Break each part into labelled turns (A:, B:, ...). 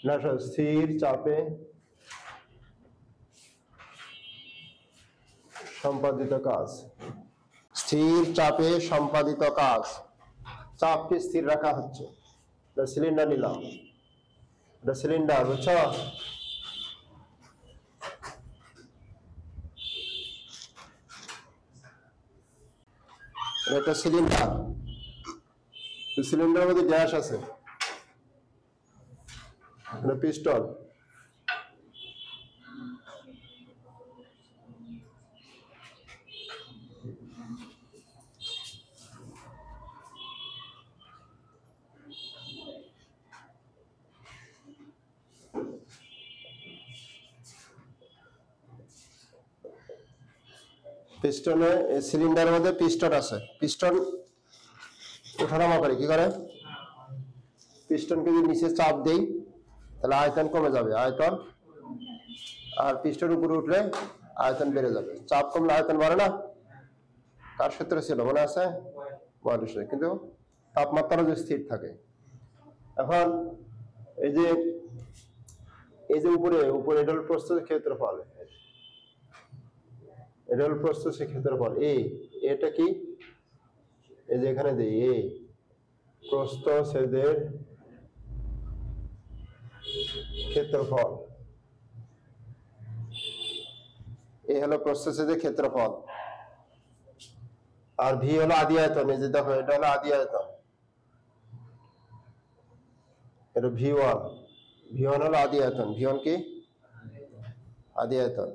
A: না স্থির চাপে সম্পাদিত কাজ। স্থির চাপে সম্পাদিত কাজ, চাপকে স্থির রাখা হচ্ছে। সিলিন্ডার নিলাম, এটা সিলিন্ডার, বুঝছো? এটা সিলিন্ডার, সিলিন্ডারের মধ্যে গ্যাস আছে, এটা পিস্টন। পিস্টনে সিলিন্ডারের মধ্যে পিস্টন আছে, পিস্টন ওঠানামা করে। কি করে? পিস্টনকে যদি নিচে চাপ দেই তাহলে আয়তন কমে যাবে, আয়তন, আর পিস্টন উপরে উঠলে আয়তন বেড়ে যাবে। চাপ কমলে আয়তন বাড়ে না? কার সূত্র ছিল মনে আছে? বয়সে। কিন্তু তাপমাত্রা যে স্থির থাকে। এখন এই যে উপরে এটা হল প্রস্থ ক্ষেত্রফল, এটা হল প্রস্থ ক্ষেত্রফল এটা কি? এই যে এখানে দিই প্রস্থ ছেদের ক্ষেত্রফল, হলো প্রস্থ ছেদের ক্ষেত্রফল। আর ভি হলো আদি আয়তন। এই যে দেখো, এটা হলো আদি আয়তন, এটা V1, V1 হলো আদি আয়তন। V1 কি? আদি আয়তন।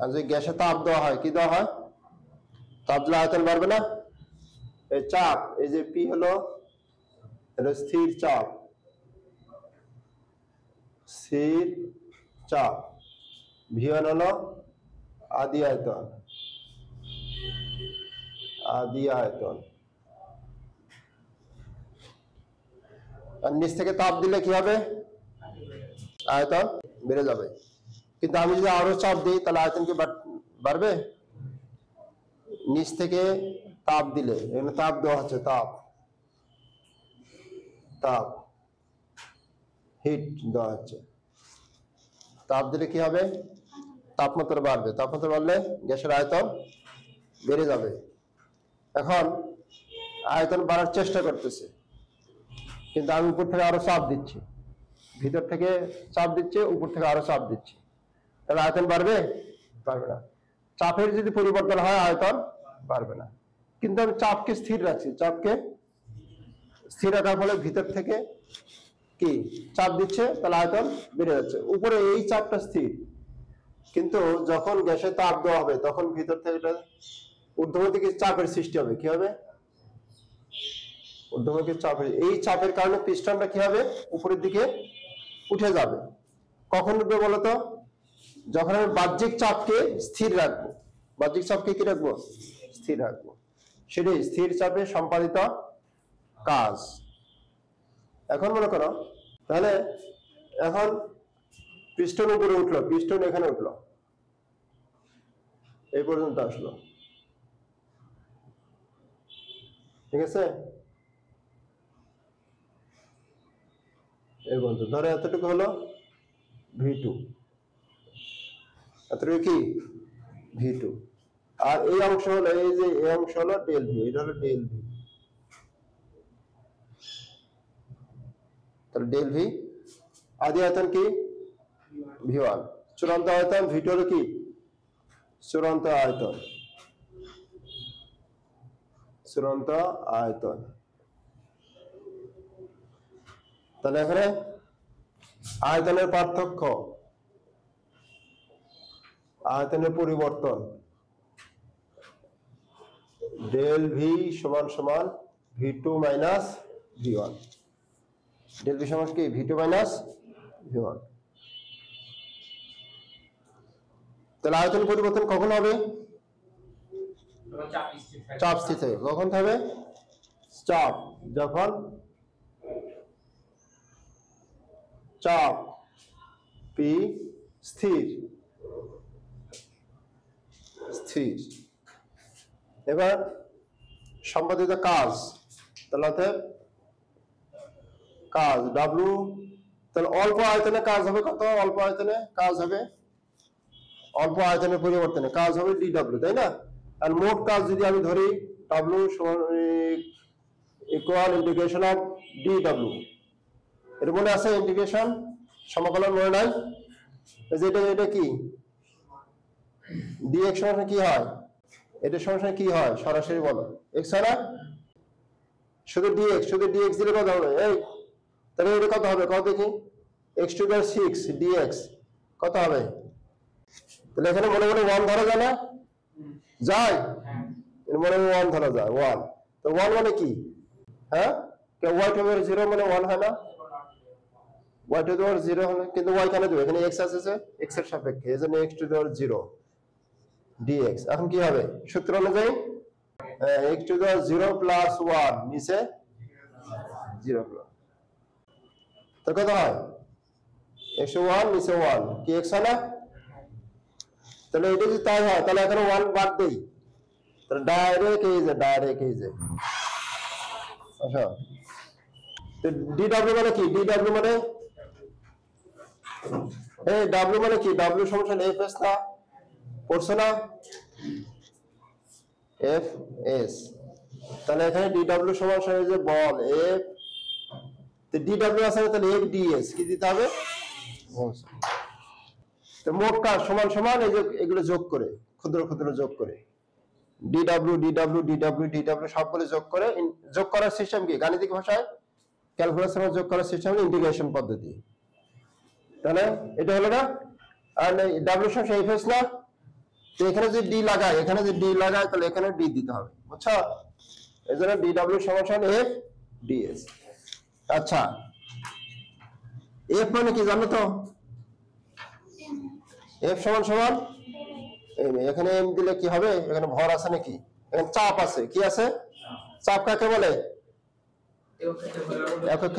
A: আর যদি গ্যাসে তাপ দেওয়া হয়, কি দেওয়া হয়? তাপ দিলে আয়তন বাড়বে না? এই চাপ, এই যে পি হলো এটা স্থির চাপ, স্থির চাপ। V1 হলো আদি আয়তন, আদি আয়তন। আর নিচ থেকে তাপ দিলে কি হবে? আয়তন বেড়ে যাবে। কিন্তু আমি যদি আরো চাপ দিই তাহলে আয়তন কি বাড়বে? নিচ থেকে তাপ দিলে, এখানে তাপ দেওয়া হচ্ছে, তাপ, তাপ, হিট দেওয়া হচ্ছে। তাপ দিলে কি হবে? তাপমাত্রা বাড়বে। তাপমাত্রা বাড়লে গ্যাসের আয়তন বেড়ে যাবে। এখন আয়তন বাড়ার চেষ্টা করতেছে, কিন্তু আমি উপর থেকে আরো চাপ দিচ্ছি, ভিতর থেকে চাপ দিচ্ছে, উপর থেকে আরো চাপ দিচ্ছি, তাহলে আয়তন বাড়বে? পারবে না। চাপের যদি পরিবর্তন হয় আয়তন বাড়বে না। কিন্তু আমি চাপকে স্থির রাখছি, চাপকে স্থির রাখার ফলে ভিতর থেকে কি চাপ দিচ্ছে, তাহলে আয়তন বেড়ে যাচ্ছে। উপরে এই চাপটা স্থির, কিন্তু যখন গ্যাসে তাপ দেওয়া হবে তখন ভিতর থেকে এটা ঊর্ধ্বমুখী চাপের সৃষ্টি হবে। কি হবে? ঊর্ধ্বমুখী চাপের, এই চাপের কারণে পিস্টনটা কি হবে? উপরের দিকে উঠে যাবে। কখন উঠবে বলতো? যখন আমি বাহ্যিক চাপকে স্থির রাখবো। বাহ্যিক চাপকে কি রাখবো? স্থির রাখবো। সেটাই স্থির চাপে সম্পাদিত কাজ। এখন মনে করো, তাহলে এখন পিস্টন উপরে উঠলো, পিস্টন এখানে উঠলো, এই পর্যন্ত আসলো, ঠিক আছে? এই পর্যন্ত ধরো এতটুকু হলো V2, এতটুকু কি? V2। আর এই অংশ হলো, এই যে এই অংশ হলো ডেল ভি, এটা হলো ডেল ভি। তাহলে ডেল ভি আদি আয়তন কি? V1। চূড়ান্ত আয়তন V2 হলো কি? চূড়ান্ত আয়তন, চূড়ান্ত আয়তন। তাহলে এখানে আয়তনের পার্থক্য, আয়তনের পরিবর্তন, ডেল ভি সমান সমান V2 minus V1। Del V সমান কি? V2 minus V1। তাহলে আয়তন পরিবর্তন কখন হবে? চাপ স্থির থাকে। কখন হবে? চাপ, যখন চাপ পি স্থির, স্থির। এবার সম্পাদিত কাজ, তাহলে কাজ ডাব্লিউ, তাহলে অল্প আয়তনে কাজ হবে কত? অল্প আয়তনে কাজ হবে, অল্প আয়তনের পরিবর্তনে কাজ হবে ডি ডাব্লিউ, তাই না? আর মোট কাজ যদি আমি ধরি W equal integration of D W, এর মনে আছে ইন্টিগ্রেশন সমাকলন মনে নাই? এটা কি ডি এক্স সমান কি হয়? এটা সমান কি হয় সরাসরি বলো, এক্স হয় না? শুধু ডিএক্স দিলে কত হবে? এই তাহলে এটা কত হবে কত দেখি? x টু দি 6 dx কত হবে? তাহলে এখানে মনে মনে 1 ধরা যায় না? যায়, এর মনে 1 ধরা যায় 1। তো 1 মানে কি? হ্যাঁ, কে y টু দি 0 মানে 1 হয় না? y টু দি 0 হলো, কিন্তু y কেন দেব? এখানে x আছে, x এর সাপেক্ষে, এজন্য x টু দি 0 dx। এখন কি হবে সূত্র অনুযায়ী? x টু দি 0 প্লাস 1 নিচে 0 প্লাস, তো কত হয়? x টু 1 নিচে 1 কি x হয় না? তাহলে এটা যদি তাই হয় তাহলে এখানে 1 বাদ দেই, তাহলে ডাইরেক্ট এই যে আচ্ছা। তো dw মানে কি? dw মানে এই w মানে কি? w সমান fs না, পড়ছো না? fs, তাহলে এখানে dw সমান যে বল f, তো dw আছে তাহলে f ds কি দিতে হবে? তো মোট কাজ সমান সমান এই যে এগুলো যোগ করে, ক্ষুদ্র ক্ষুদ্র যোগ করে dw সবগুলো যোগ করার সিস্টেম কি? গাণিতিক ভাষায় ক্যালকুলাসের যোগ করার সিস্টেম হলো ইন্টিগ্রেশন পদ্ধতি। তাহলে এটা হলো না, আর w সমান fs না, তো এখানে যদি d লাগাই, তাহলে এখানে d দিতে হবে, বুঝছো? এজন্য dw সমান f ds। আচ্ছা, f মানে কি জানো তো? f সমান এখানে m দিলে কি হবে? এখানে ভর আছে নাকি? এখানে চাপ আছে, কি আছে? চাপ কাকে বলে? একক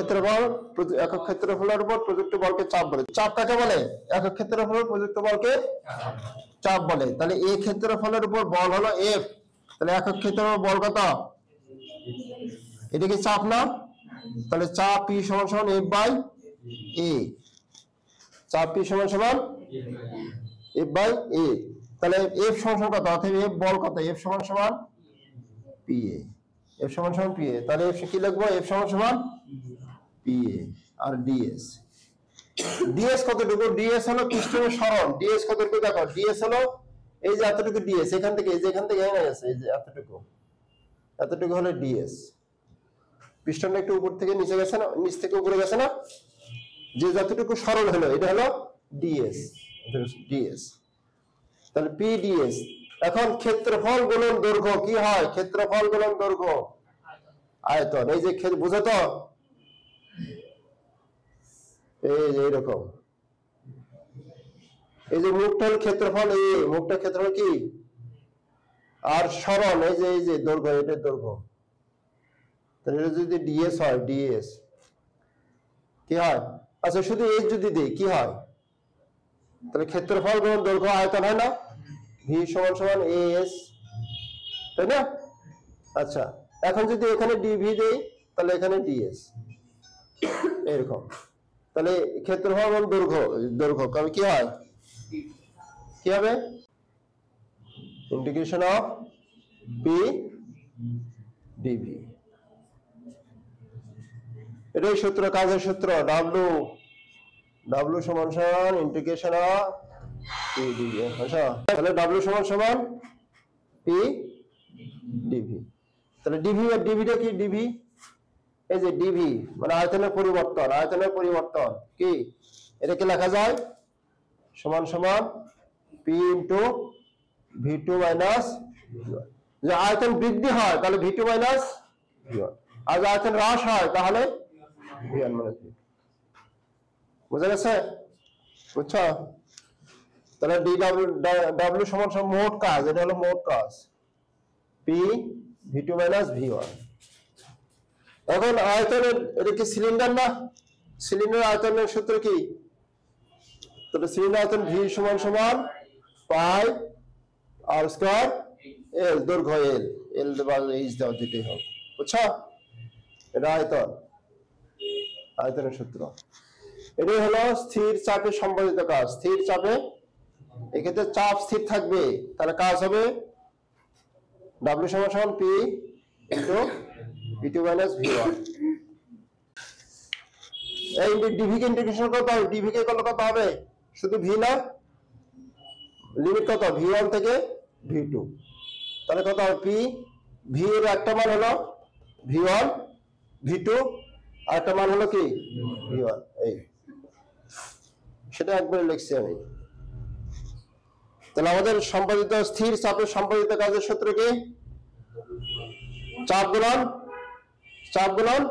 A: ক্ষেত্রফলের উপর প্রযুক্ত বলকে চাপ বলে। চাপ কাকে বলে? একক ক্ষেত্রফলের উপর প্রযুক্ত বলকে চাপ বলে। তাহলে এই ক্ষেত্রফলের উপর বল হলো f, তাহলে একক ক্ষেত্রফলের বল কত? এটা কি চাপ না? তাহলে চাপ p সমান f বাই a, চাপ p সমান f বাই a। তাহলে f সমান কত? অতএব f বল কত? f সমান pa, f সমান pa। তাহলে f কি লিখবো? f সমান pa আর ds। ds কতটুকু? ds হলো পৃষ্ঠের সরণ। ds কতটুকু দেখো, ds হলো এই যে এতটুকু ds, এখান থেকে এই যে এখান থেকে এখানে আছে, এই যে এতটুকু হলো ds। পৃষ্ঠটা একটু উপর থেকে নিচে গেছে না, নিচ থেকে উপরে গেছে না, যে যতটুকু সরল হলো এটা হলো ds। তাহলে pds। এখন ক্ষেত্রফল গুণন দৈর্ঘ্য কি হয়? ক্ষেত্রফল গুণন দৈর্ঘ্য আয়তন। এই যে বুঝো তো, এই যে এরকম, এই যে মুখটা হলো ক্ষেত্রফল, এই মুখটা ক্ষেত্রফল কি, আর সরল এই যে দৈর্ঘ্য, এটা দৈর্ঘ্য। তাহলে এটা যদি ds হয়, ds কি হয়? আচ্ছা, শুধু h যদি দেই কি হয়? তাহলে ক্ষেত্রফল গুণন দৈর্ঘ্য আয়তন হয় না? v সমান as, তাই না? আচ্ছা, এখন যদি এখানে dv দেই তাহলে এখানে ds, এরকম। তাহলে ক্ষেত্রফল গুণন দৈর্ঘ্য কারণ কি হয়? কি হবে? Integration of p dv। এটাই সূত্র, কাজের সূত্র w সমান ইন্টিগ্রেশন অফ p dv। আচ্ছা, তাহলে w সমান p dv। তাহলে dv আর dv টা কি? dv এই যে dv মানে আয়তনের পরিবর্তন কি? এটাকে লেখা যায় সমান p into v2 minus v1। যে আয়তন বৃদ্ধি হয় তাহলে v2 মাইনাস v1, আর আয়তন হ্রাস হয় তাহলে v1 মাইনাস v2। বুঝা গেছে? বুঝছো? তাহলে w সমান মোট কাজ, এটা হলো মোট কাজ p v2 মাইনাস v1। এখন আয়তনের, এটা কি সিলিন্ডার না? সিলিন্ডার আয়তনের সূত্র কি? তাহলে সিলিন্ডার আয়তন v সমান পাই আর স্কয়ার l, দৈর্ঘ্য l বা h দাও, দুটোই হবে। বুঝছো? এটা আয়তন। আয়তনের সূত্র। এটাই হলো স্থির চাপে সম্পাদিত কাজ। স্থির চাপে এক্ষেত্রে চাপ স্থির থাকবে, তাহলে কাজ হবে W সমান P into V2 minus V1। এই dv কে ইন্টিগ্রেশন করতে হবে, dv কে কত হবে? শুধু v না, লিমিট কত? V1 থেকে V2। তাহলে কত হবে? P v এর একটা মান হলো V1, V2 আর একটা মান হলো কি V1। এই সেটা একবারে লিখছি আমি। তাহলে আমাদের সম্পাদিত স্থির চাপে সম্পাদিত কাজের সূত্র কি? চাপ গুণন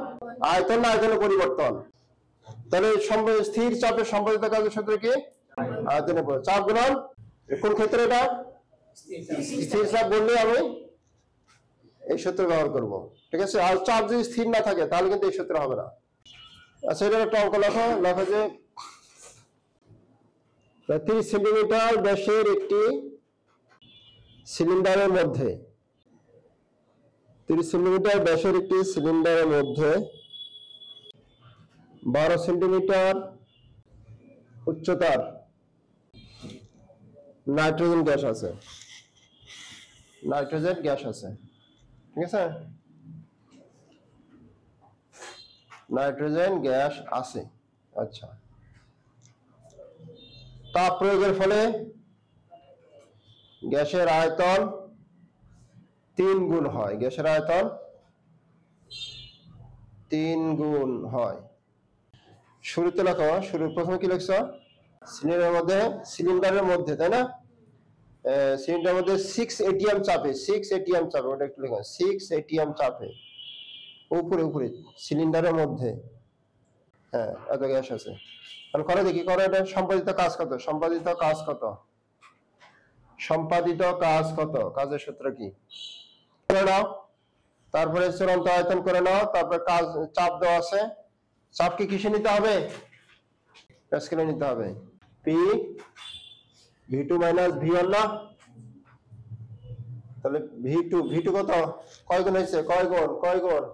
A: আয়তন না আয়তনের পরিবর্তন। তাহলে স্থির চাপে সম্পাদিত কাজের সূত্র কি? আয়তনের পরিবর্তন। চাপ গুণন কোন ক্ষেত্রে? এটা স্থির চাপ বললে আমি এই সূত্র ব্যবহার করব, ঠিক আছে? আর চাপ যদি স্থির না থাকে তাহলে কিন্তু এই সূত্র হবে না। আচ্ছা, এটার একটা অঙ্ক লেখো যে 30 সেন্টিমিটার ব্যাসের একটি সিলিন্ডারের মধ্যে 30 সেন্টিমিটার ব্যাসের একটি সিলিন্ডারের মধ্যে 12 সেন্টিমিটার উচ্চতার নাইট্রোজেন গ্যাস আছে। ঠিক আছে? নাইট্রোজেন গ্যাস আছে। আচ্ছা, তাপ প্রয়োগের ফলে গ্যাসের আয়তন 3 গুণ হয়। গ্যাসের আয়তন 3 গুণ হয়। শুরুতে লেখো, প্রথমে কি লিখছো? সিলিন্ডারের মধ্যে, তাই না? সিলিন্ডারের মধ্যে 6 atm চাপে, ওটা একটু লেখো, 6 atm চাপে উপরে সিলিন্ডারের মধ্যে, হ্যাঁ, এত গ্যাস আছে। তাহলে করো দেখি, এটা সম্পাদিত কাজ কত? কাজের সূত্র কি? করে নাও, তারপরে চূড়ান্ত আয়তন করে নাও, তারপরে চাপ দেওয়া আছে। চাপকে কিসে নিতে হবে? প্যাসকেলে নিতে হবে। P V2 মাইনাস V1 না? তাহলে V2 কত? কয় গুণ হয়েছে? কয় গুণ?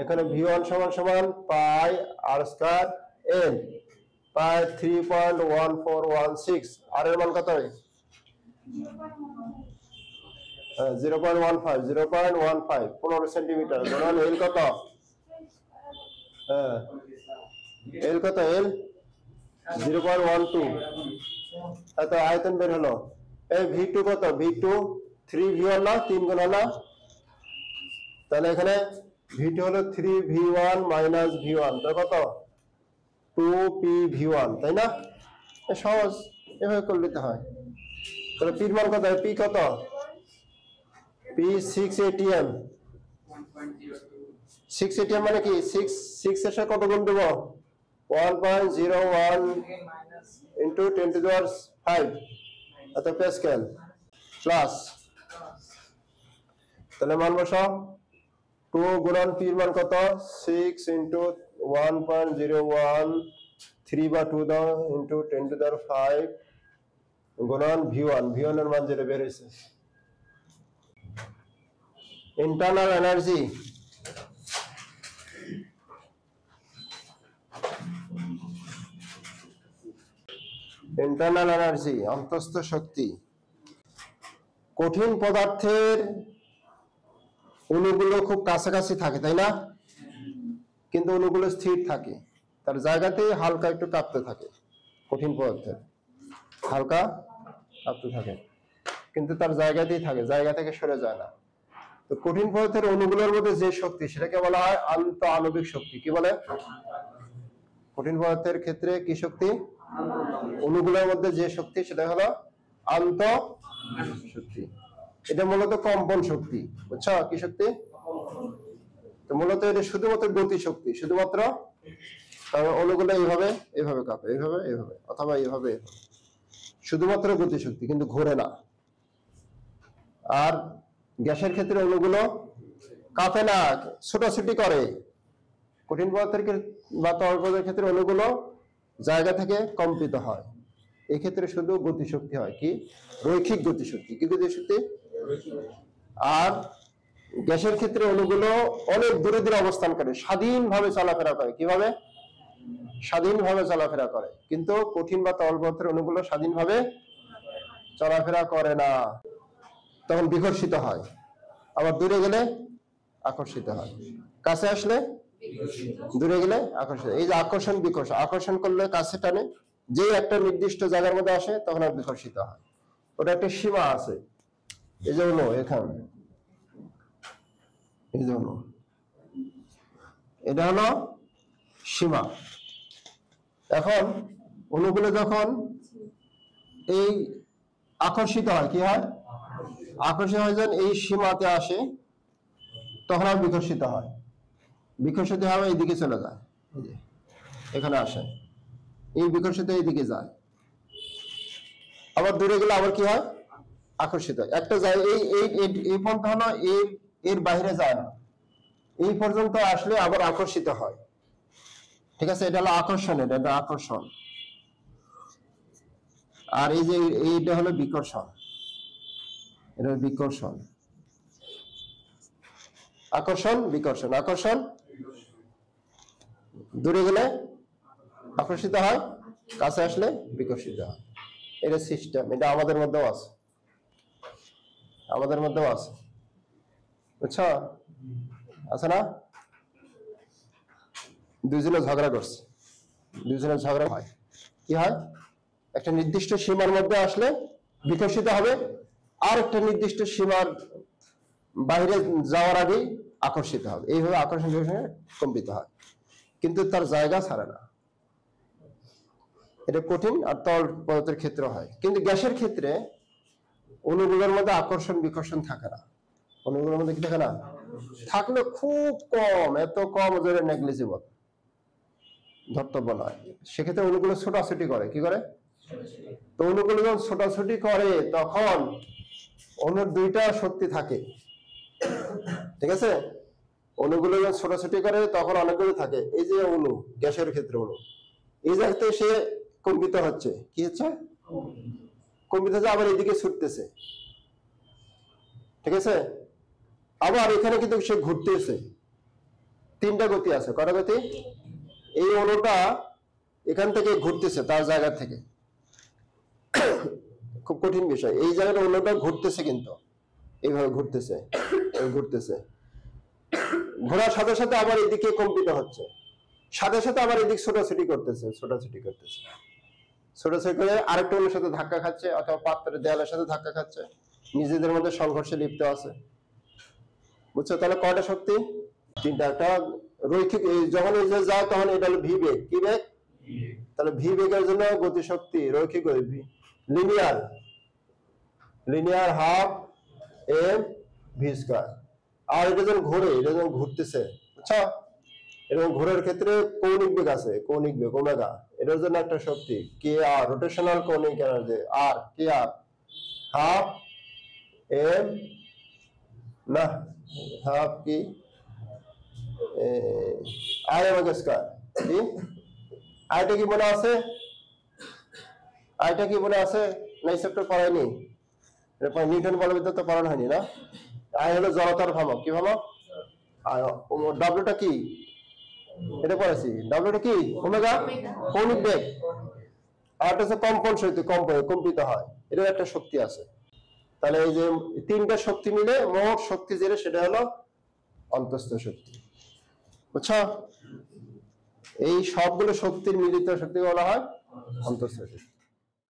A: এখানে V1 সমান পাই r স্কয়ার n, পাই 3.1416। আর এর মান কত? 0.15 15 সেন্টিমিটার গুণন l কত? l কত? l 0.12। এত আয়তন বের হলো। এই V2 কত? V2 3V1 না? 3 গুণ হলো। তাহলে এখানে V2 হলো 3V1 মাইনাস V1, তো কত? 2PV1, তাই না? সহজ, এভাবে করে নিতে হয়। তাহলে P এর মান কত? P কত? P 6 atm। 6 atm মানে কি? 6 এর সাথে কত গুণ দেব? 1.01 into 10 to the power 5 এত প্যাসকেল প্লাস। তাহলে মান বসাও, 2 গুণন P এর মান কত? 6 into 1.01 3/2 দাও into 10 to the power 5 গুণন V1 এর মান যেটা বের হয়েছে। ইন্টারনাল এনার্জি অন্তঃস্থ শক্তি। কঠিন পদার্থের অণুগুলো খুব কাছাকাছি থাকে, তাই না? কিন্তু অণুগুলো স্থির থাকে, তার জায়গাতেই হালকা একটু কাঁপতে থাকে। কঠিন পদার্থের হালকা কাঁপতে থাকে, কিন্তু তার জায়গাতেই থাকে, জায়গা থেকে সরে যায় না। তো কঠিন পদার্থের অণুগুলোর মধ্যে যে শক্তি, সেটাকে বলা হয় আন্ত আণবিক শক্তি। কি বলে? কঠিন পদার্থের ক্ষেত্রে কি শক্তি? অণুগুলোর মধ্যে যে শক্তি, সেটা হলো আন্ত শক্তি। এটা মূলত কম্পন শক্তি, বুঝছো? কি শক্তি? তো মূলত এটা শুধুমাত্র গতি শক্তি, শুধুমাত্র অণুগুলো এইভাবে কাঁপে, এইভাবে অথবা এইভাবে, শুধুমাত্র গতি শক্তি, কিন্তু ঘোরে না। আর গ্যাসের ক্ষেত্রে অণুগুলো কাঁপে না, ছোটাছুটি করে। কঠিন পদার্থের বা তরল পদার্থের ক্ষেত্রে অণুগুলো জায়গা থেকে কম্পিত হয়। এই ক্ষেত্রে শুধু গতিশক্তি হয়, কি? রৈখিক গতিশক্তি। কি গতিশক্তি? আর গ্যাসের ক্ষেত্রে অণুগুলো অনেক দূরে অবস্থান করে, স্বাধীনভাবে চলাফেরা করে। কিভাবে? স্বাধীনভাবে চলাফেরা করে, কিন্তু কঠিন বা তরল পদার্থের অণুগুলো স্বাধীনভাবে চলাফেরা করে না, তখন বিকর্ষিত হয়। আবার দূরে গেলে আকর্ষিত হয়, কাছে আসলে দূরে গেলে আকর্ষিত। এই যে আকর্ষণ বিকর্ষণ, আকর্ষণ করলে কাছে টানে, যে একটা নির্দিষ্ট জায়গার মধ্যে আসে তখন আর বিকর্ষিত হয়। ওটা একটা সীমা আছে, এই যে অণু এখানে, এই যে অণু, এটা হলো সীমা। এখন অণুগুলো যখন এই আকর্ষিত হয়, কি হয়? আকর্ষিত হয় যখন এই সীমাতে আসে তখন আর বিকর্ষিত হয়। বিকর্ষিত হবে এইদিকে চলে যায়, এখানে আসে, এই বিকর্ষিত এইদিকে যায়। আবার দূরে গেলে আবার কি হয়? আকর্ষিত হয়। একটা যায় এই পর্যন্ত হলো, এর বাইরে যায় না, এই পর্যন্ত আসলে আবার আকর্ষিত হয়। ঠিক আছে, এটা হলো আকর্ষণ, এটা আকর্ষণ। আর এই যে এইটা হলো বিকর্ষণ, এটা বিকর্ষণ। আকর্ষণ বিকর্ষণ, আকর্ষণ দূরে গেলে আকর্ষিত হয়, কাছে আসলে বিকর্ষিত হয়। এটা সিস্টেম, এটা আমাদের মধ্যেও আছে, আমাদের মধ্যেও আছে, বুঝছো? আছে না? দুইজনে ঝগড়া করছে, দুইজনের ঝগড়া হয়, কি হয়? একটা নির্দিষ্ট সীমার মধ্যে আসলে বিকশিত হবে, আর একটা নির্দিষ্ট সীমার বাইরে যাওয়ার আগেই আকর্ষিত হবে। এইভাবে আকর্ষণ কম্পিত হয়, কিন্তু তার জায়গা ছাড়ে না। এটা কঠিন আর তরল পদার্থের ক্ষেত্রে হয়, কিন্তু গ্যাসের ক্ষেত্রে অণুগুলোর মধ্যে আকর্ষণ বিকর্ষণ থাকে না। অণুগুলোর মধ্যে কি থাকে না? থাকলে খুব কম, এত কম যে নেগলিজিবল, ধর্তব্য নয়। সেক্ষেত্রে অণুগুলো ছোটাছুটি করে, কি করে? তো অণুগুলো যখন ছোটাছুটি করে তখন অণুর দুইটা শক্তি থাকে, ঠিক আছে? অণুগুলো যখন ছোটাছুটি করে তখন অনেকগুলো থাকে। এই যে অণু, গ্যাসের ক্ষেত্রে অণু এই জায়গাতে সে কম্পিত হচ্ছে, কি হচ্ছে? কম্পিত হচ্ছে, আবার এদিকে ছুটতেছে, ঠিক আছে? আবার এখানে কিন্তু সে ঘুরতেছে। তিনটা গতি আছে, কটা গতি? এই অণুটা এখান থেকে ঘুরতেছে, তার জায়গা থেকে, খুব কঠিন বিষয়। এই জায়গাটা অণুটা ঘুরতেছে, কিন্তু এইভাবে ঘুরতেছে, ঘুরতেছে, ঘোরার সাথে সাথে আবার এদিকে কম্পিত হচ্ছে, সাথে সাথে আবার এদিক ছোটাছুটি করতেছে, ছোটাছুটি করতেছে, ছোটাছুটি করে আরেকটা অণুর সাথে ধাক্কা খাচ্ছে, অথবা পাত্রের দেয়ালের সাথে ধাক্কা খাচ্ছে, নিজেদের মধ্যে সংঘর্ষে লিপ্ত আছে, বুঝছো? তাহলে কয়টা শক্তি? তিনটা। একটা রৈখিক, যখন এই যে যায় তখন এটা হলো ভি বেগ, কি বেগ? তাহলে ভি বেগের জন্য গতি শক্তি রৈখিক, linear, linear half m v square. আর এটা যখন ঘোরে, এটা যখন ঘুরতেছে, আচ্ছা, এরকম ঘোরার ক্ষেত্রে কৌণিক বেগ আছে, কৌণিক বেগ ওমেগা, এটার জন্য একটা শক্তি কে আর, রোটেশনাল কৌণিক এনার্জি আর, কে আর হাফ এম, না হাফ কি আই ওমেগা স্কয়ার। কি আইটা কি মনে আছে? আইটা কি মনে আছে? না এই চ্যাপ্টার পড়ায়নি, এটা নিউটন বলবিদ্যা তো পড়ানো হয়নি না? আই হলো জড়তার ভ্রামক, কি ভ্রামক? আর ডব্লিউটা কি? এটা পড়েছি। ডব্লিউটা কি? ওমেগা, কৌণিক বেগ। আর এটা হচ্ছে কম্পন শক্তি, কম্পিত হয়, এটার একটা শক্তি আছে। তাহলে এই যে তিনটা শক্তি মিলে মোট শক্তি যেটা, সেটা হলো অন্তঃস্থ শক্তি, বুঝছো? এই সবগুলো শক্তির মিলিত শক্তি বলা হয় অন্তঃস্থ শক্তি।